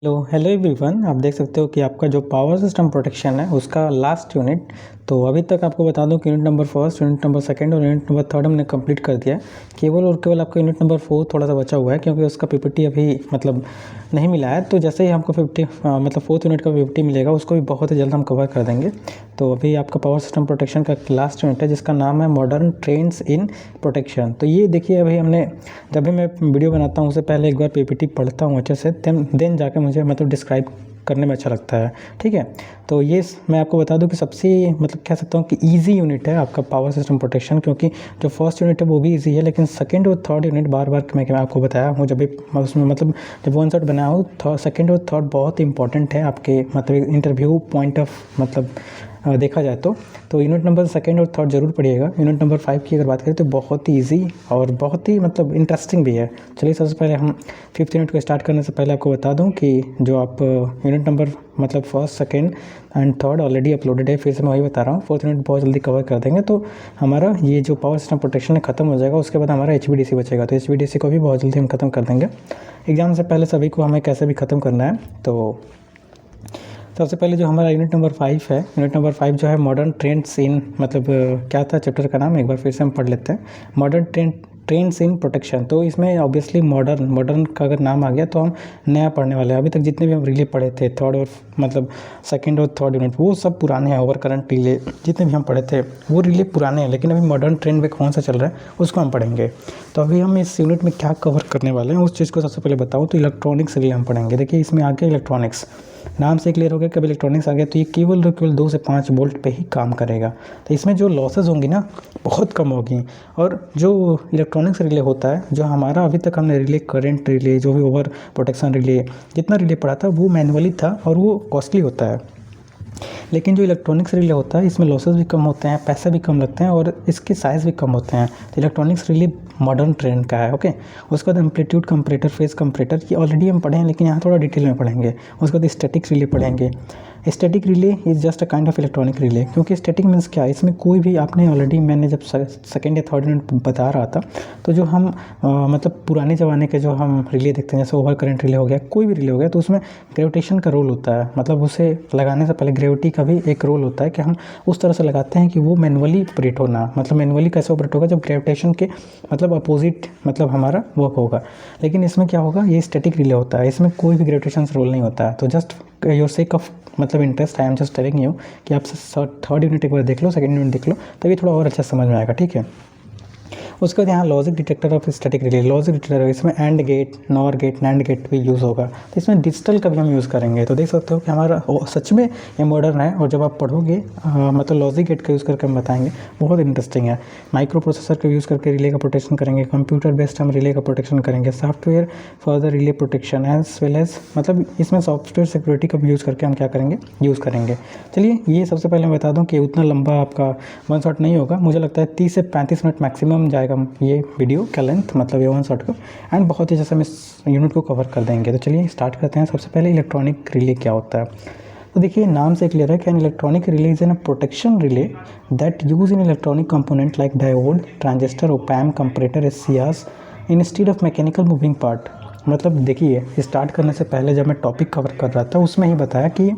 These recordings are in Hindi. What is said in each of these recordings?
Hello everyone. आप देख सकते हो कि आपका जो पावर सिस्टम प्रोटेक्शन है उसका लास्ट यूनिट, तो अभी तक आपको बता दूं कि unit number first, unit number second और यूनिट नंबर थर्ड हमने कंप्लीट कर दिया है। केवल और केवल आपका यूनिट नंबर फोर थोड़ा सा बचा हुआ है क्योंकि उसका पीपीटी अभी नहीं मिला है। तो जैसे ही हमको फोर्थ यूनिट का पीपीटी मिलेगा उसको भी बहुत ही जल्द हम कवर कर देंगे। तो अभी आपका पावर सिस्टम प्रोटेक्शन का लास्ट यूनिट है जिसका नाम है मॉडर्न ट्रेंड्स इन प्रोटेक्शन। तो ये देखिए, अभी हमने जब भी मैं वीडियो बनाता हूँ उससे पहले एक बार पीपीटी पढ़ता हूँ अच्छे से, देन जाके मुझे डिस्क्राइब करने में अच्छा लगता है। ठीक है, तो ये मैं आपको बता दूं कि सबसे कह सकता हूँ कि इजी यूनिट है आपका पावर सिस्टम प्रोटेक्शन, क्योंकि जो फर्स्ट यूनिट है वो भी इजी है, लेकिन सेकंड और थर्ड यूनिट बार बार मैं आपको बताया हूँ जब भी उसमें जब वन शॉट बनाया हूँ, सेकंड और थर्ड बहुत इंपॉर्टेंट है आपके इंटरव्यू पॉइंट ऑफ देखा जाए तो यूनिट नंबर सेकंड और थर्ड जरूर पढ़िएगा। यूनिट नंबर 5 की अगर बात करें तो बहुत ही ईजी और बहुत ही इंटरेस्टिंग भी है। चलिए सबसे पहले हम फिफ्थ यूनिट को स्टार्ट करने से पहले आपको बता दूं कि जो आप unit number first second and third already uploaded है। फिर से मैं वही बता रहा हूँ, फोर्थ यूनिट बहुत जल्दी कवर कर देंगे तो हमारा ये जो पावर सिस्टम प्रोटेक्शन खत्म हो जाएगा। उसके बाद हमारा HVDC बचेगा, तो HVDC को भी बहुत जल्दी हम खत्म कर देंगे। एग्जाम से पहले सभी को हमें कैसे भी ख़त्म करना है। तो सबसे पहले जो हमारा यूनिट नंबर 5 है, यूनिट नंबर 5 जो है मॉडर्न ट्रेंड्स इन क्या था चैप्टर का नाम, एक बार फिर से हम पढ़ लेते हैं। Modern trends in protection. तो इसमें ऑब्वियसली मॉडर्न का अगर नाम आ गया तो हम नया पढ़ने वाले हैं। अभी तक जितने भी हम रिले पढ़े थे थर्ड और सेकंड और थर्ड यूनिट, वो सब पुराने हैं। ओवर करंट रिले जितने भी हम पढ़े थे वो रिले पुराने हैं, लेकिन अभी मॉडर्न ट्रेंड में कौन सा चल रहा है उसको हम पढ़ेंगे। तो अभी हम इस यूनिट में क्या कवर करने वाले हैं उस चीज़ को सबसे पहले बताऊँ तो इलेक्ट्रॉनिक्स रिले हम पढ़ेंगे। देखिए इसमें आ गया इलेक्ट्रॉनिक्स, नाम से क्लियर हो गया कि इलेक्ट्रॉनिक्स आ गया तो ये केवल 2 से 5 वोल्ट पे ही काम करेगा। तो इसमें जो लॉसेज होंगी ना बहुत कम होगी। और जो इलेक्ट्रॉनिक्स रिले होता है, जो हमारा अभी तक हमने रिले, करंट रिले, जो भी ओवर प्रोटेक्शन रिले, जितना रिले पढ़ा था वो मैनुअली था और वो कॉस्टली होता है। लेकिन जो इलेक्ट्रॉनिक्स रिले होता है इसमें लॉसेस भी कम होते हैं, पैसे भी कम लगते हैं और इसके साइज़ भी कम होते हैं। तो इलेक्ट्रॉनिक्स रिले मॉडर्न ट्रेंड का है। ओके, उसके बाद एम्पलीट्यूड कंपरेटर, फेज कंपरेटर, ये ऑलरेडी हम पढ़े हैं लेकिन यहाँ थोड़ा डिटेल में पढ़ेंगे। उसके बाद स्टैटिक रिले पढ़ेंगे। Static relay is just a kind of electronic relay. क्योंकि स्टैटिक मीन्स क्या है, इसमें कोई भी आपने ऑलरेडी, मैंने जब सेकंड या थर्ड यूनिट बता रहा था तो जो हम पुराने ज़माने के जो हम रिले देखते हैं जैसे ओवर करंट रिले हो गया, कोई भी रिले हो गया, तो उसमें ग्रेविटेशन का रोल होता है। उसे लगाने से पहले ग्रेविटी का भी एक रोल होता है कि हम उस तरह से लगाते हैं कि वो मैनुअली ऑपरेट होना। मैनुअली कैसे ऑपरेट होगा, जब ग्रेविटेशन के अपोजिट हमारा वर्क होगा। लेकिन इसमें क्या होगा, ये स्टैटिक रिले होता है, इसमें कोई भी ग्रेविटेशन रोल नहीं होता है। तो just your sake of interest I am just telling you कि आप थर्ड यूनिट एक बार देख लो, सेकंड यूनिट देख लो, तभी थोड़ा और अच्छा समझ में आएगा। ठीक है, उसके बाद यहाँ logic detector of static relay, logic detector, इसमें and gate, nor gate, NAND gate भी यूज़ होगा। तो इसमें डिजिटल का भी हम यूज़ करेंगे। तो देख सकते हो कि हमारा सच में ये मॉडर्न है। और जब आप पढ़ोगे लॉजिक गेट का यूज़ करके हम बताएंगे, बहुत इंटरेस्टिंग है। माइक्रो प्रोसेसर का यूज़ करके रिले का प्रोटेक्शन करेंगे, कंप्यूटर बेस्ड हम रिले का प्रोटेक्शन करेंगे, software for the relay protection as well as इसमें सॉफ्टवेयर सिक्योरिटी का भी यूज़ करके हम क्या करेंगे, यूज़ करेंगे। चलिए ये सबसे पहले मैं बता दूँ कि उतना लंबा आपका वन शॉट नहीं होगा। मुझे लगता है 30 से 35 मिनट मैक्सिमम जाएगा ये वीडियो का लेंथ, ये वन शॉट का, एंड बहुत ही जैसे हम इस यूनिट को कवर कर देंगे। तो चलिए स्टार्ट करते हैं। सबसे पहले इलेक्ट्रॉनिक रिले क्या होता है। तो देखिए नाम से क्लियर है कि an electronic relay is an protection relay that use in electronic component like diode, transistor, ओपैम, comparator, SCRs instead of mechanical moving part. देखिए स्टार्ट करने से पहले जब मैं टॉपिक कवर कर रहा था उसमें ही बताया कि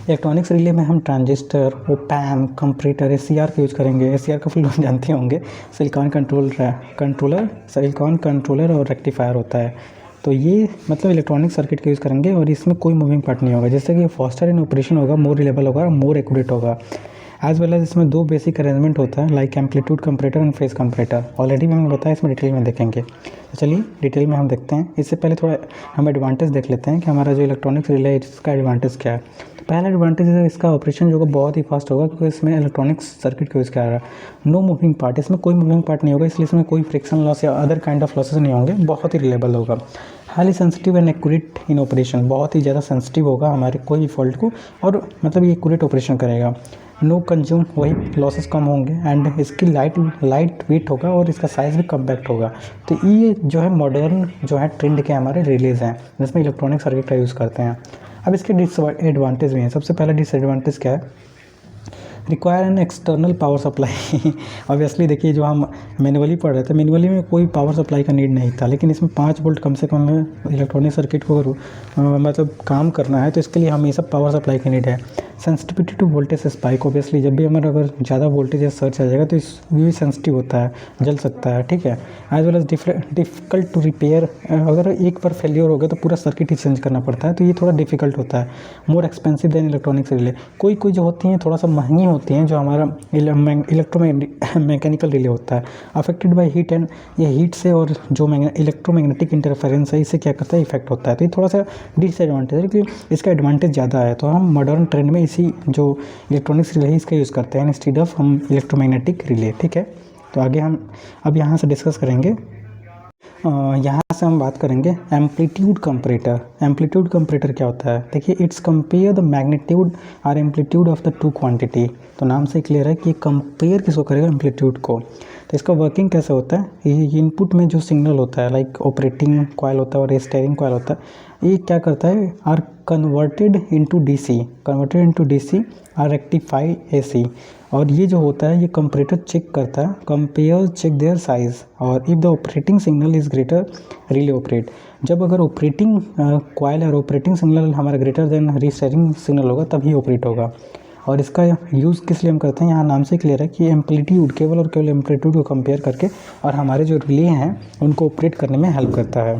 इलेक्ट्रॉनिक्स रिले में हम ट्रांजिस्टर, ओपैम, कंपरेटर, SCR का यूज़ करेंगे। SCR का फुल नाम जानते होंगे, सिलिकॉन कंट्रोलर और रेक्टिफायर होता है। तो ये इलेक्ट्रॉनिक सर्किट का यूज़ करेंगे और इसमें कोई मूविंग पार्ट नहीं होगा, जैसे कि फास्टर इन ऑपरेशन होगा, मोर रिलेबल होगा, मोर एक्यूरेट होगा। एज वेल एज इसमें 2 बेसिक अरेंजमेंट होता है like amplitude comparator and phase comparator. Already मैंने बताया, इसमें डिटेल में देखेंगे। तो चलिए डिटेल में हम देखते हैं। इससे पहले थोड़ा हम एडवांटेज देख लेते हैं कि हमारा जो इलेक्ट्रॉनिक्स रिले है इसका एडवांटेज क्या है। तो पहला एडवांटेज है इसका ऑपरेशन जो होगा बहुत ही फास्ट होगा, क्योंकि इसमें इलेक्ट्रॉनिक्स सर्किट का यूज़ किया रहा है। नो मूविंग पार्ट, इसमें कोई मूविंग पार्ट नहीं होगा, इसलिए इसमें कोई फ्रिक्शन लॉस या अदर काइंड ऑफ लॉसेस नहीं होंगे, बहुत ही रिलेबल होगा। Highly sensitive and accurate in operation, बहुत ही ज़्यादा सेंसिटिव होगा हमारे कोई भी फॉल्ट को, और ये एक्यूरेट ऑपरेशन करेगा। नो कंज्यूम, वही लॉसेस कम होंगे, एंड इसकी लाइट वेट होगा और इसका साइज़ भी कम्पैक्ट होगा। तो ये जो है मॉडर्न जो है ट्रेंड के हमारे रिलेज हैं जिसमें इलेक्ट्रॉनिक सर्किट का यूज़ करते हैं। अब इसके डिसएडवांटेज भी हैं। सबसे पहला डिसएडवांटेज क्या है, require an external power supply. Obviously देखिए जो हम मैनुअली पढ़ रहे थे, मैनुअली में कोई पावर सप्लाई का नीड नहीं था, लेकिन इसमें 5 वोल्ट कम से कम इलेक्ट्रॉनिक सर्किट को मतलब काम करना है तो इसके लिए हमें सब पावर सप्लाई की नीड है। Sensitivity to voltage spike, obviously जब भी हमारा अगर ज़्यादा वोल्टेज या सर्च आ जाएगा तो इस भी सेंसिटिव होता है, जल सकता है, ठीक है। As well as difficult to repair, अगर एक बार फेलियर हो गया तो पूरा सर्किट ही चेंज करना पड़ता है, तो ये थोड़ा डिफिकल्ट होता है। More expensive than electronics relay, कोई जो होती हैं थोड़ा सा महंगी होती हैं, जो हमारा मैकेनिकल रिले होता है। अफेक्टेड बाय हीट एंड, ये हीट से और जो इलेक्ट्रोमैग्नेटिक इंटरफेरेंस है इससे क्या करता है, इफेक्ट होता है, तो ये थोड़ा सा डिसएडवांटेज है, लेकिन इसका एडवांटेज ज़्यादा है। तो हम मॉडर्न ट्रेंड में इसी जो इलेक्ट्रॉनिक्स रिले है इसका यूज़ करते हैं इंस्टेड ऑफ हम इलेक्ट्रोमैग्नेटिक रिले, ठीक है। तो आगे हम अब यहाँ से डिस्कस करेंगे, यहाँ से हम बात करेंगे एम्पलीट्यूड कंपैरेटर। एम्पलीट्यूड कंपैरेटर क्या होता है, देखिए इट्स कंपेयर द मैग्नीट्यूड और amplitude of the two quantity. तो नाम से क्लियर है कि कंपेयर किसको करेगा, एम्पलीट्यूड को। तो इसका वर्किंग कैसे होता है, ये इनपुट में जो सिग्नल होता है लाइक ऑपरेटिंग कॉइल होता है और स्टीयरिंग कॉइल होता है, ये क्या करता है, are converted into DC are rectify AC. और ये जो होता है ये कंपैरेटर चेक करता है, कंपेयर चेक देयर साइज, और if the operating signal is greater relay operate. जब अगर ऑपरेटिंग कॉइल और ऑपरेटिंग सिग्नल हमारा ग्रेटर देन रीस्टेयरिंग सिग्नल होगा तभी ऑपरेट होगा। और इसका यूज़ किस लिए हम करते हैं, यहाँ नाम से क्लियर है कि एम्पलीट्यूड, केवल और केवल एम्पलीट्यूड को कंपेयर करके और हमारे जो रिले हैं उनको ऑपरेट करने में हेल्प करता है।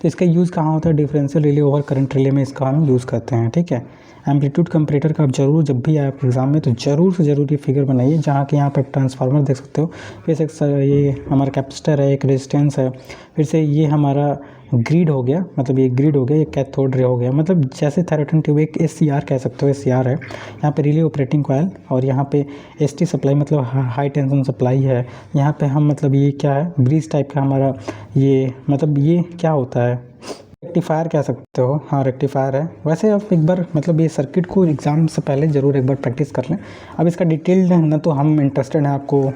तो इसका यूज़ कहाँ होता है, differential relay over current relay में इसका हम यूज़ करते हैं, ठीक है। एम्पलीट्यूड कंपैरेटर का आप जरूर जब भी आए एग्जाम में तो ज़रूर से ज़रूर ये फिगर बनाइए, जहाँ के यहाँ पे एक ट्रांसफार्मर देख सकते हो, फिर से ये हमारा कैपेसिटर है, एक रेजिस्टेंस है, फिर से ये हमारा ग्रिड हो गया, मतलब ये ग्रिड हो गया, ये कैथोड रे हो गया, मतलब जैसे थैरोटन ट्यूब एक SCR कह सकते हो, SCR है। यहाँ पे रिले ऑपरेटिंग कॉइल और यहाँ पे ST सप्लाई मतलब हाई टेंशन सप्लाई है। यहाँ पे हम मतलब ये क्या है, ब्रिज टाइप का हमारा ये, मतलब ये क्या होता है, रेक्टिफायर कह सकते हो, हाँ रेक्टिफायर है। वैसे आप एक बार मतलब ये सर्किट को एग्ज़ाम से पहले ज़रूर एक बार प्रैक्टिस कर लें। अब इसका डिटेल्ड न तो हम इंटरेस्टेड हैं आपको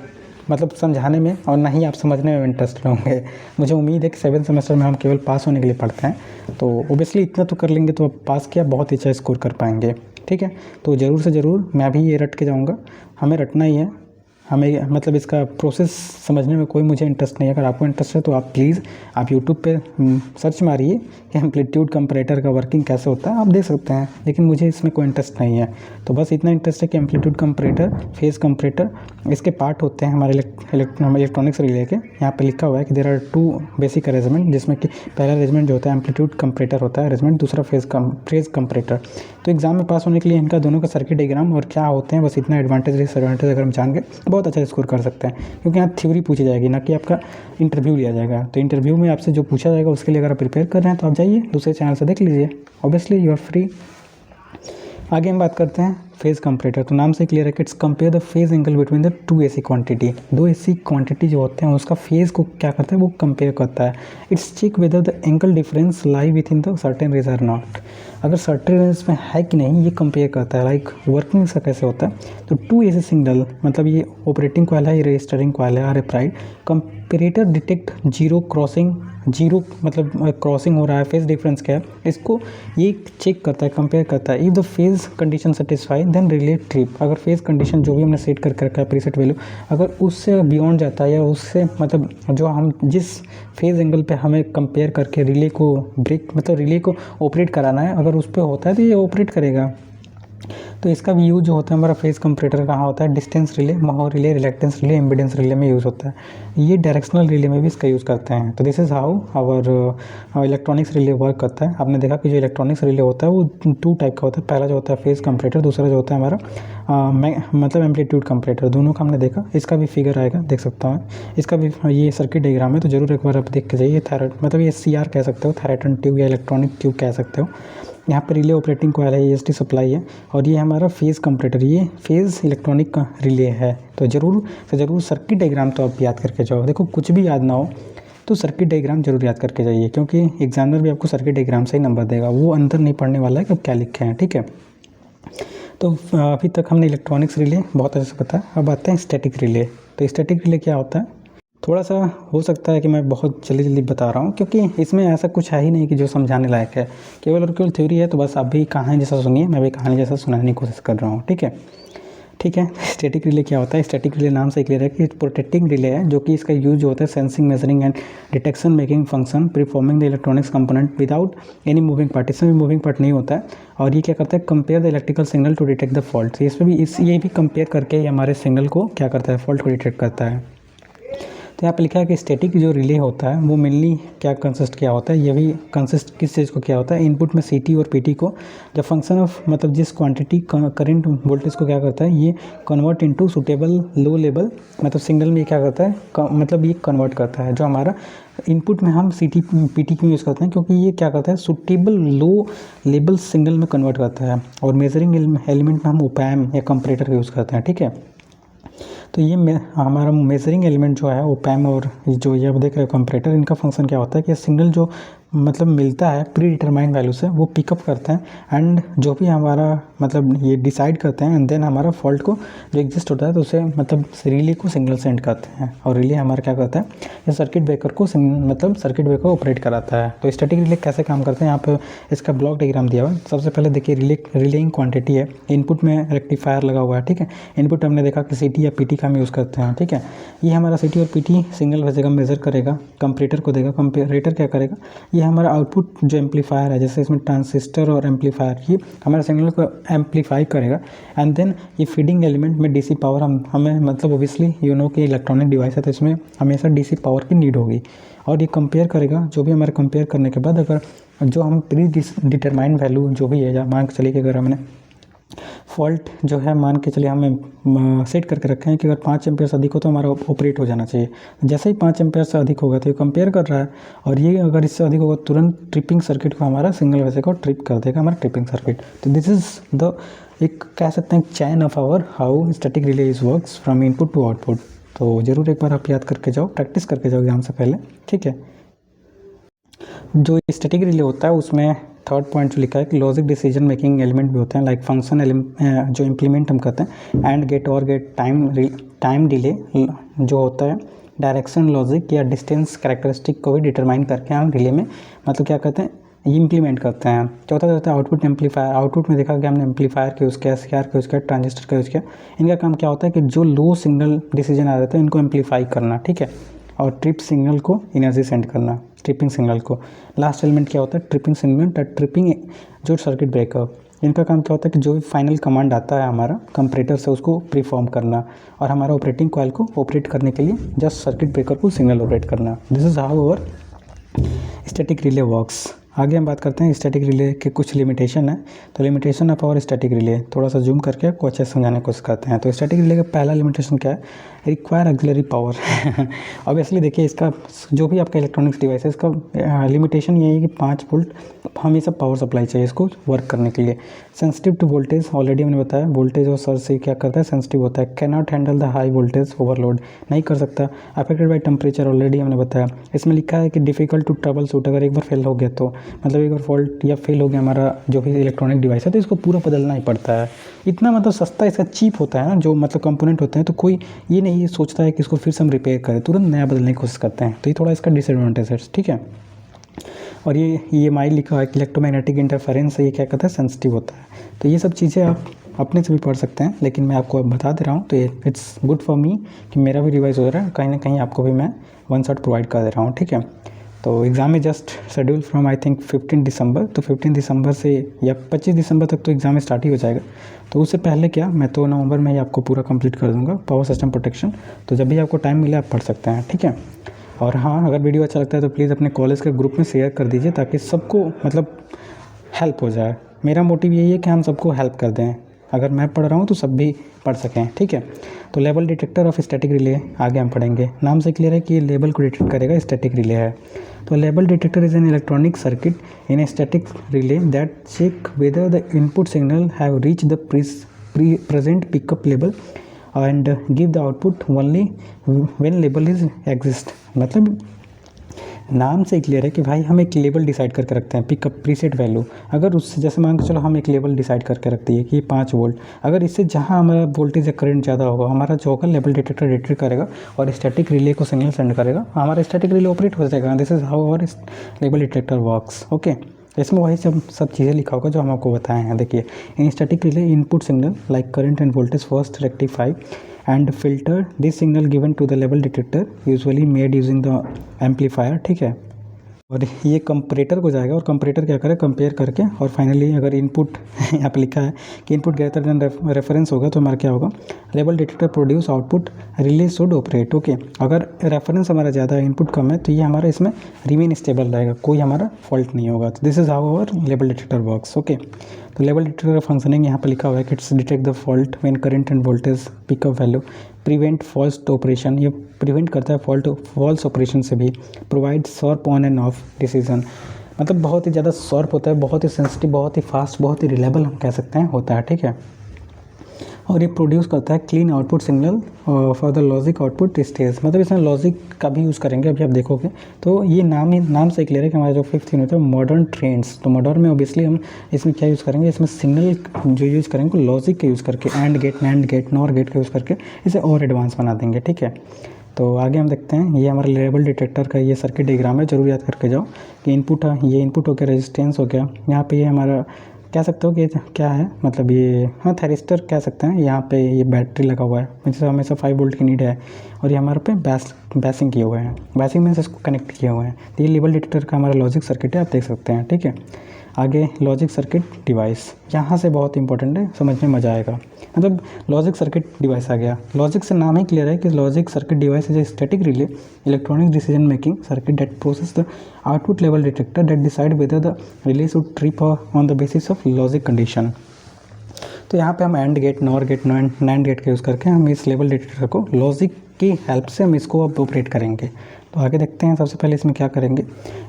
मतलब समझाने में, और ना ही आप समझने में इंटरेस्टेड होंगे। मुझे उम्मीद है कि 7th सेमेस्टर में हम केवल पास होने के लिए पढ़ते हैं, तो ओबियसली इतना तो कर लेंगे तो पास किया बहुत अच्छा स्कोर कर पाएंगे, ठीक है। तो ज़रूर से ज़रूर मैं भी ये रट के जाऊँगा, हमें रटना ही है, हमें मतलब इसका प्रोसेस समझने में कोई मुझे इंटरेस्ट नहीं है। अगर आपको इंटरेस्ट है तो आप प्लीज़ आप यूट्यूब पे सर्च मारिए कि एम्पलीट्यूड कंपैरेटर का वर्किंग कैसे होता है, आप देख सकते हैं, लेकिन मुझे इसमें कोई इंटरेस्ट नहीं है। तो बस इतना इंटरेस्ट है कि एम्पलीट्यूड कंपैरेटर, फेज़ कंपैरेटर, इसके पार्ट होते हैं हमारे इलेक्ट्रॉनिक्स रिले के। यहाँ पे लिखा हुआ है कि देयर आर 2 बेसिक अरेंजमेंट, जिसमें कि पहला अरेंजमेंट जो होता है एम्पलीट्यूड कंपैरेटर होता है अरेंजमेंट, दूसरा फेज़ कंपैरेटर। तो एग्जाम में पास होने के लिए इनका दोनों का सर्किट डायग्राम और क्या होते हैं, बस इतना एडवांटेज डिसएडवांटेज अगर हम जान गए बहुत अच्छा स्कोर कर सकते हैं, क्योंकि यहाँ थ्योरी पूछी जाएगी ना कि आपका इंटरव्यू लिया जाएगा। तो इंटरव्यू में आपसे जो पूछा जाएगा उसके लिए अगर आप प्रिपेयर कर रहे हैं तो आप जाइए दूसरे चैनल से देख लीजिए, ऑब्वियसली यू आर फ्री। आगे हम बात करते हैं फेज़ कंपैरेटर। तो नाम से क्लियर है कि it's compare the phase angle between the 2 AC quantity. 2 AC quantity जो होते हैं उसका फेज़ को क्या करता है, वो कंपेयर करता है। It's check whether the angle difference lie within the certain range or not, अगर सर्टेन रेंज में है कि नहीं ये कंपेयर करता है। लाइक वर्किंग इसका कैसे होता है, तो 2 AC सिग्नल मतलब ये ऑपरेटिंग कॉइल है, ये रजिस्टरिंग कॉइल है, रेप्राइड comparator detect zero crossing, zero मतलब क्रॉसिंग हो रहा है, फेज़ डिफरेंस क्या है इसको ये चेक करता है, कंपेयर करता है। If the phase condition satisfy then relay trip, अगर फेज़ कंडीशन जो भी हमने सेट करके रखा है प्रीसेट वैल्यू, अगर उससे बियॉन्ड जाता है या उससे मतलब जो हम जिस फेज़ एंगल पे हमें कंपेयर करके रिले को ब्रेक मतलब रिले को ऑपरेट कराना है, अगर उस पर होता है तो ये ऑपरेट करेगा। तो इसका भी यूज़ जो होता है हमारा फेज़ कंपैरेटर कहाँ होता है, डिस्टेंस रिले, मोहर relay, reluctance relay, impedance relay में यूज़ होता है। ये डायरेक्शनल रिले में भी इसका यूज़ करते हैं। तो this is how our electronics relay work करता है। आपने देखा कि जो इलेक्ट्रॉनिक्स रिले होता है वो 2 टाइप का होता है, पहला जो होता है फेज़ कंपैरेटर, दूसरा जो होता है हमारा मतलब एम्पलीट्यूड कंपैरेटर, दोनों का हमने देखा। इसका भी फिगर आएगा, देख सकता हूँ, इसका भी ये सर्किट डायग्राम है, तो ज़रूर एक बार आप देख के जाइए। मतलब ये SCR कह सकते हो, थैरेटन ट्यूब या इलेक्ट्रॉनिक ट्यूब कह सकते हो। यहाँ पर रिले ऑपरेटिंग कॉइल है, ये ST सप्लाई है, और ये हमारा फेज़ कंपैरेटर, ये फेज़ इलेक्ट्रॉनिक का रिले है। तो ज़रूर से ज़रूर सर्किट डायग्राम तो आप याद करके जाओ। देखो कुछ भी याद ना हो तो सर्किट डायग्राम जरूर याद करके जाइए, क्योंकि एग्जामिनर भी आपको सर्किट डायग्राम से ही नंबर देगा, वो अंदर नहीं पढ़ने वाला है कि आप क्या लिखे हैं, ठीक है। तो अभी तक हमने इलेक्ट्रॉनिक्स रिले बहुत अच्छे से पता है। अब आते हैं स्टैटिक रिले। तो स्टैटिक रिले क्या होता है, थोड़ा सा हो सकता है कि मैं बहुत जल्दी जल्दी बता रहा हूँ, क्योंकि इसमें ऐसा कुछ है ही नहीं कि जो समझाने लायक है, केवल और केवल थ्योरी है। तो बस आप भी कहानी जैसा सुनिए, मैं भी कहानी जैसा सुनाने की कोशिश कर रहा हूँ, ठीक है। ठीक है। स्टैटिक रिले क्या होता है? स्टैटिक रिले नाम से क्लियर है कि प्रोटेक्टिंग रिले है, जो कि इसका यूज होता है sensing, measuring and detection making function performing the electronics component without any moving part. इसमें भी मूविंग पार्ट नहीं होता है। और ये क्या करता है? Compare the electrical signal to detect the fault. इसमें भी ये भी कंपेयर करके हमारे सिग्नल को क्या करता है? फॉल्ट को डिटेक्ट करता है। तो यहाँ पे लिखा है कि स्टैटिक जो रिले होता है वो मेनली क्या कंसिस्ट क्या होता है? ये भी कंसिस्ट किस चीज़ को क्या होता है? इनपुट में CT और PT को जब फंक्शन ऑफ मतलब जिस क्वांटिटी करंट वोल्टेज को क्या करता है? ये convert into suitable low level मतलब सिग्नल में क्या करता है? मतलब ये कन्वर्ट करता है। जो हमारा इनपुट में हम CT PT क्यों यूज़ करते हैं? क्योंकि ये क्या करता है? सुटेबल लो लेवल सिग्नल में कन्वर्ट करता है। और मेजरिंग एलिमेंट में हम ओपैम या कंपरेटर का यूज़ करते हैं। ठीक है। तो ये हमारा मेजरिंग एलिमेंट जो है ओपैम और जो ये आप देख रहे हो कंपरेटर, इनका फंक्शन क्या होता है कि सिग्नल जो मतलब मिलता है प्री डिटरमाइंड वैल्यू से वो पिकअप करते हैं एंड जो भी हमारा मतलब ये डिसाइड करते हैं एंड देन हमारा फॉल्ट को जो एग्जिस्ट होता है तो उसे मतलब रिले को सिग्नल सेंड करते हैं। और रिले हमारा क्या करता है? ये सर्किट ब्रेकर को मतलब सर्किट ब्रेकर ऑपरेट कराता है। तो स्टैटिक रिले कैसे काम करते हैं? यहाँ पे इसका ब्लॉक डायग्राम दिया हुआ है। सबसे पहले देखिए रिलेइंग क्वांटिटी है, इनपुट में रेक्टिफायर लगा हुआ है। ठीक है। इनपुट हमने देखा कि CT या PT का हम यूज़ करते हैं। ठीक है। ये हमारा CT और PT सिग्नल भेजेगा, मेजर करेगा, कंपरेटर को देगा, कंपरेटर क्या करेगा? ये हमारा आउटपुट जो एम्पलीफायर है, जैसे इसमें ट्रांजिस्टर और एम्पलीफायर, ये हमारे सिग्नल को एम्पलीफाई करेगा एंड देन ये फीडिंग एलिमेंट में DC पावर हमें मतलब ओबियसली कि इलेक्ट्रॉनिक डिवाइस है तो इसमें हमेशा DC पावर की नीड होगी। और ये कंपेयर करेगा, जो भी हमारे कंपेयर करने के बाद अगर जो हम प्री डिटरमाइंड वैल्यू जो भी है, मान के चलिए कि अगर हमने फॉल्ट जो है मान के चलिए हमें सेट करके रखे हैं कि अगर 5 एम्पेयर से अधिक हो तो हमारा ऑपरेट हो जाना चाहिए। जैसे ही 5 एम्पेयर से अधिक होगा तो ये कंपेयर कर रहा है और ये अगर इससे अधिक होगा तुरंत ट्रिपिंग सर्किट को हमारा सिग्नल वैसे को ट्रिप कर देगा हमारा ट्रिपिंग सर्किट। तो दिस इज़ द एक कह सकते हैं chain of our how static relay is works from input to output. तो ज़रूर एक बार आप याद करके जाओ, प्रैक्टिस करके जाओ एग्जाम से पहले। ठीक है। जो स्टैटिक रिले होता है उसमें थर्ड पॉइंट जो लिखा है कि लॉजिक डिसीजन मेकिंग एलिमेंट भी होते हैं, लाइक फंक्शन जो इम्प्लीमेंट हम करते हैं एंड गेट और गेट टाइम डिले जो होता है, डायरेक्शन लॉजिक या डिस्टेंस कैरेक्टरिस्टिक को भी डिटरमाइन करके हम रिले में मतलब क्या करते हैं? इम्प्लीमेंट करते हैं। चौथा जो होता है आउटपुट एम्पलीफायर। आउटपुट में देखा कि हमने एम्पलीफायर का यूज़ किया, CR का यूज़ किया, ट्रांजिस्टर का यूज़ किया। इनका काम क्या होता है कि जो लो सिग्नल डिसीजन आ जाता है इनको एम्पलीफाई करना। ठीक है। और ट्रिप सिग्नल को एनर्जी सेंड करना, ट्रिपिंग सिग्नल को। लास्ट एलिमेंट क्या होता है? ट्रिपिंग सिग्नल, ट्रिपिंग जो सर्किट ब्रेकर। इनका काम क्या होता है कि जो भी फाइनल कमांड आता है हमारा कंपरेटर से उसको प्रीफॉर्म करना और हमारा ऑपरेटिंग कॉइल को ऑपरेट करने के लिए जस्ट सर्किट ब्रेकर को सिग्नल ऑपरेट करना। This is how our static relay works. आगे हम बात करते हैं स्टैटिक रिले के कुछ लिमिटेशन है। तो limitation of our static relay थोड़ा सा जूम करके आपको अच्छे से समझाने की कोशिश करते हैं। तो स्टैटिक रिले का पहला लिमिटेशन क्या है? Require auxiliary power. ऑब्वियसली देखिए इसका जो भी आपका इलेक्ट्रॉनिक्स डिवाइस है इसका लिमिटेशन ये है कि 5 वोल्ट हमेशा पावर सप्लाई चाहिए इसको वर्क करने के लिए। सेंसिटिव टू वोल्टेज, ऑलरेडी हमने बताया वोल्टेज और सर्ज से क्या करता है? सेंसिटिव होता है। Cannot handle the high voltage overload, नहीं कर सकता। अफेक्टेड बाई टेम्परेचर, ऑलरेडी हमने बताया। इसमें लिखा है कि डिफिकल्ट टू ट्रबल शूट, अगर एक बार फेल हो गया तो मतलब एक बार फॉल्ट या फेल हो गया हमारा जो भी इलेक्ट्रॉनिक डिवाइस है तो इसको पूरा बदलना ही पड़ता है। इतना मतलब सस्ता इसका चीप होता है ना जो मतलब कंपोनेंट होते हैं, तो कोई ये नहीं सोचता है कि इसको फिर से हम रिपेयर करें, तुरंत नया बदलने की कोशिश करते हैं। तो ये थोड़ा इसका डिसएडवांटेज है। ठीक है। और ये EMI लिखा है कि इलेक्ट्रोमैग्नेटिक इंटरफेरेंस से ये क्या कहता है? सेंसिटिव होता है। तो ये सब चीज़ें आप अपने से भी पढ़ सकते हैं, लेकिन मैं आपको बता दे रहा हूँ तो ये इट्स गुड फॉर मी कि मेरा भी रिवाइज हो रहा है, कहीं ना कहीं आपको भी मैं वन शॉट प्रोवाइड कर दे रहा हूँ। ठीक है। तो एग्ज़ाम में just schedule from I think 15 दिसंबर, तो 15 दिसंबर से या 25 दिसंबर तक तो एग्ज़ाम स्टार्ट ही हो जाएगा। तो उससे पहले क्या मैं तो नवंबर में ही आपको पूरा कंप्लीट कर दूंगा पावर सिस्टम प्रोटेक्शन। तो जब भी आपको टाइम मिले आप पढ़ सकते हैं। ठीक है। और हाँ, अगर वीडियो अच्छा लगता है तो प्लीज़ अपने कॉलेज के ग्रुप में शेयर कर दीजिए ताकि सबको मतलब हेल्प हो जाए। मेरा मोटिव यही है कि हम सबको हेल्प कर दें, अगर मैं पढ़ रहा हूँ तो सब भी पढ़ सकें। ठीक है। तो level detector of static relay आगे हम पढ़ेंगे। नाम से क्लियर है कि ये लेवल को डिटेक्ट करेगा, स्टैटिक रिले है। तो level detector is an electronic circuit in a static relay that check whether the input signal have reach the present pickup level and give the output only when label is exist। मतलब नाम से क्लियर है कि भाई हम एक लेवल डिसाइड करके रखते हैं पिकअप प्रीसेट वैल्यू। अगर उससे जैसे मान के चलो हम एक लेवल डिसाइड करके रखते हैं कि ये 5 वोल्ट, अगर इससे जहाँ हमारा वोल्टेज या करंट ज़्यादा होगा हमारा जो होगा लेवल डिटेक्टर डिटेक्ट करेगा और स्टैटिक रिले को सिग्नल सेंड करेगा, हमारा स्टैटिक रिले ऑपरेट हो जाएगा। This is how our level detector works. Okay. इसमें वही सब चीज़ें लिखा होगा जो हम आपको बताए हैं। देखिए, in static relay input signal like current and voltage first rectify and filter this signal given to the level detector usually made using the amplifier, ठीक है। और ये कंपैरेटर को जाएगा और कंपैरेटर क्या करे, कंपेयर करके, और फाइनली अगर इनपुट यहाँ पे लिखा है कि इनपुट ग्रेटर देन रेफरेंस होगा तो हमारा क्या होगा, level detector produce output relay should operate, okay. अगर रेफरेंस हमारा ज़्यादा है, इनपुट कम है, तो ये हमारा इसमें रिमेन स्टेबल रहेगा, कोई हमारा फॉल्ट नहीं होगा। This is how our level detector works, okay. तो लेवल डिटेक्टर का फंक्शनिंग यहाँ पे लिखा हुआ है कि it's detect the fault when current and voltage pickup value, prevent false operation, ये प्रिवेंट करता है फॉल्स ऑपरेशन से भी, provide sharp on and off decision, मतलब बहुत ही ज़्यादा शार्प होता है, बहुत ही सेंसिटिव, बहुत ही फास्ट, बहुत ही रिलायबल हम कह सकते हैं होता है, ठीक है। और ये प्रोड्यूस करता है clean output signal for the logic output stage, मतलब इसमें लॉजिक का भी यूज़ करेंगे, अभी आप देखोगे। तो ये नाम से क्लियर है कि हमारा जो 5th यूनिट है मॉडर्न ट्रेंड्स, तो मॉडर्न में ऑब्वियसली हम इसमें क्या यूज़ करेंगे, इसमें सिग्नल जो यूज़ करेंगे लॉजिक के यूज़ करके, and gate, NAND gate, nor gate का यूज़ करके इसे और एडवांस बना देंगे, ठीक है। तो आगे हम देखते हैं, ये हमारा लेवल डिटेक्टर का ये सर्किट डायग्राम है, जरूर याद करके जाओ कि इनपुट है, ये इनपुट हो गया, रेजिस्टेंस हो गया, यहाँ पे ये हमारा कह सकते हो कि क्या है, मतलब ये हाँ थैरिस्टर कह सकते हैं, यहाँ पे ये बैटरी लगा हुआ है, जैसे हमेशा 5 वोल्ट की नीड है, और ये हमारे पे बैसिंग किए हुए हैं, बैसिंग में से इसको कनेक्ट किए हुए हैं। तो ये लेवल डिटेक्टर का हमारा लॉजिक सर्किट है, आप देख सकते हैं, ठीक है। आगे लॉजिक सर्किट डिवाइस, यहाँ से बहुत इंपॉर्टेंट है, समझ में मज़ा आएगा। मतलब लॉजिक सर्किट डिवाइस आ गया, लॉजिक से नाम ही क्लियर है कि logic circuit device is a static relay electronic decision making circuit that process the output level detector that decide whether the relay should trip on the basis of logic condition. तो यहाँ पे हम and gate, nor gate, NAND gate का यूज़ करके हम इस लेवल डिटेक्टर को लॉजिक की हेल्प से हम इसको अब ऑपरेट करेंगे। तो आगे देखते हैं, सबसे पहले इसमें क्या करेंगे,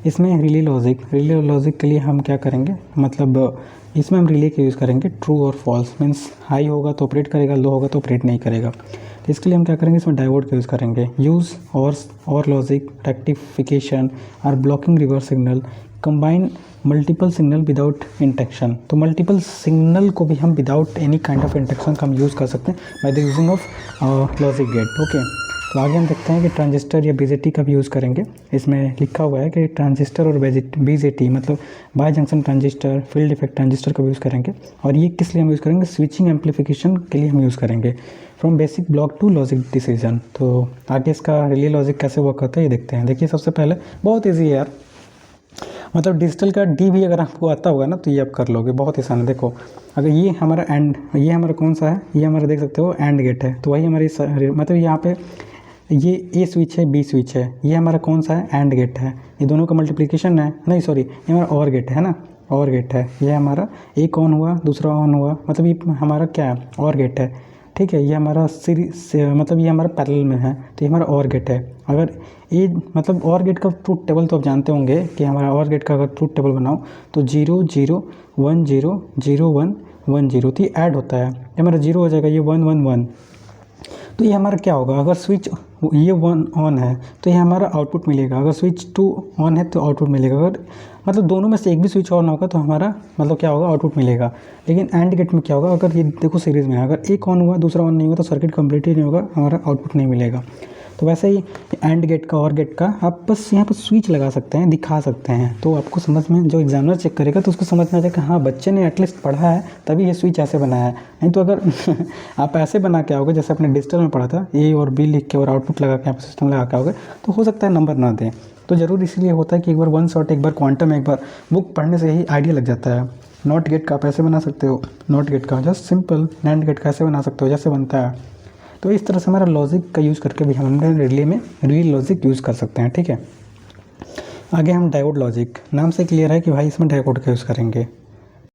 इसमें रिले लॉजिक के लिए हम क्या करेंगे, मतलब इसमें हम रिले का यूज़ करेंगे ट्रू और फॉल्स, मीन्स हाई होगा तो ऑपरेट करेगा, लो होगा तो ऑपरेट नहीं करेगा। तो इसके लिए हम क्या करेंगे, इसमें डायोड का यूज़ करेंगे, यूज़ और लॉजिक रेक्टिफिकेशन और blocking reverse signal, combine multiple signal without interaction. तो मल्टीपल सिग्नल को भी हम without any kind of interaction का हम यूज़ कर सकते हैं by the using of logic gate, okay. तो आगे हम देखते हैं कि ट्रांजिस्टर या बीजेटी का भी यूज़ करेंगे। इसमें लिखा हुआ है कि ट्रांजिस्टर और बीजेटी मतलब by junction transistor, field effect transistor का भी यूज़ करेंगे। और ये किस लिए हम यूज़ करेंगे, स्विचिंग एम्पलीफिकेशन के लिए हम यूज़ करेंगे, from basic block to logic decision. तो आगे इसका रिले लॉजिक कैसे वर्क करता है ये देखते हैं। देखिए सबसे पहले बहुत ईजी है यार, मतलब डिजिटल का डी भी अगर आपको आता होगा ना तो ये आप कर लोगे, बहुत आसान है। देखो अगर ये हमारा एंड, ये हमारा कौन सा है, ये हमारा देख सकते हो एंड गेट है, तो वही हमारी मतलब यहाँ पे ये ए स्विच है, बी स्विच है, ये हमारा कौन सा है, एंड गेट है, ये दोनों का मल्टीप्लिकेशन है, नहीं सॉरी ये हमारा और गेट है ना, और गेट है, ये हमारा एक ऑन हुआ दूसरा ऑन हुआ, मतलब ये हमारा क्या है, और गेट है, ठीक है। ये हमारा मतलब ये हमारा पैरेलल में है, तो ये हमारा और गेट है। अगर ये मतलब और गेट का ट्रूथ टेबल तो आप जानते होंगे कि हमारा और गेट का अगर ट्रूथ टेबल बनाओ तो 0 0 1 0 0 1 1 0, तो ये ऐड होता है, ये हमारा 0 हो जाएगा, ये 1 1 1। तो ये हमारा क्या होगा, अगर स्विच ये 1 ऑन है तो ये हमारा आउटपुट मिलेगा, अगर स्विच 2 ऑन है तो आउटपुट मिलेगा, अगर मतलब दोनों में से एक भी स्विच ऑन होगा तो हमारा मतलब क्या होगा, आउटपुट मिलेगा। लेकिन एंड गेट में क्या होगा, अगर ये देखो सीरीज़ में अगर एक ऑन हुआ दूसरा ऑन नहीं हुआ तो सर्किट कंप्लीट ही नहीं होगा, हमारा आउटपुट नहीं मिलेगा। तो वैसे ही एंड गेट का और गेट का आप बस यहाँ पर स्विच लगा सकते हैं, दिखा सकते हैं, तो आपको समझ में, जो एग्जामिनर चेक करेगा तो उसको समझ में आ जाएगा हाँ बच्चे ने एटलीस्ट पढ़ा है तभी ये स्विच ऐसे बनाया है। नहीं तो अगर आप ऐसे बना के आओगे जैसे अपने डिजिटल में पढ़ा था, ए और बी लिख के और आउटपुट लगा के आप सिस्टम लगा के आओगे तो हो सकता है नंबर ना दें। तो ज़रूर इसीलिए होता है कि एक बार वन शॉट, एक बार क्वांटम, एक बार बुक पढ़ने से ही आइडिया लग जाता है। नॉट गेट का आप ऐसे बना सकते हो, नॉट गेट का जस्ट सिंपल, नैंड गेट का ऐसे बना सकते हो जैसे बनता है। तो इस तरह से हमारा लॉजिक का यूज़ करके भी हम रिले में रियल लॉजिक यूज़ कर सकते हैं, ठीक है। आगे हम डायोड लॉजिक, नाम से क्लियर है कि भाई इसमें डायोड का यूज़ करेंगे,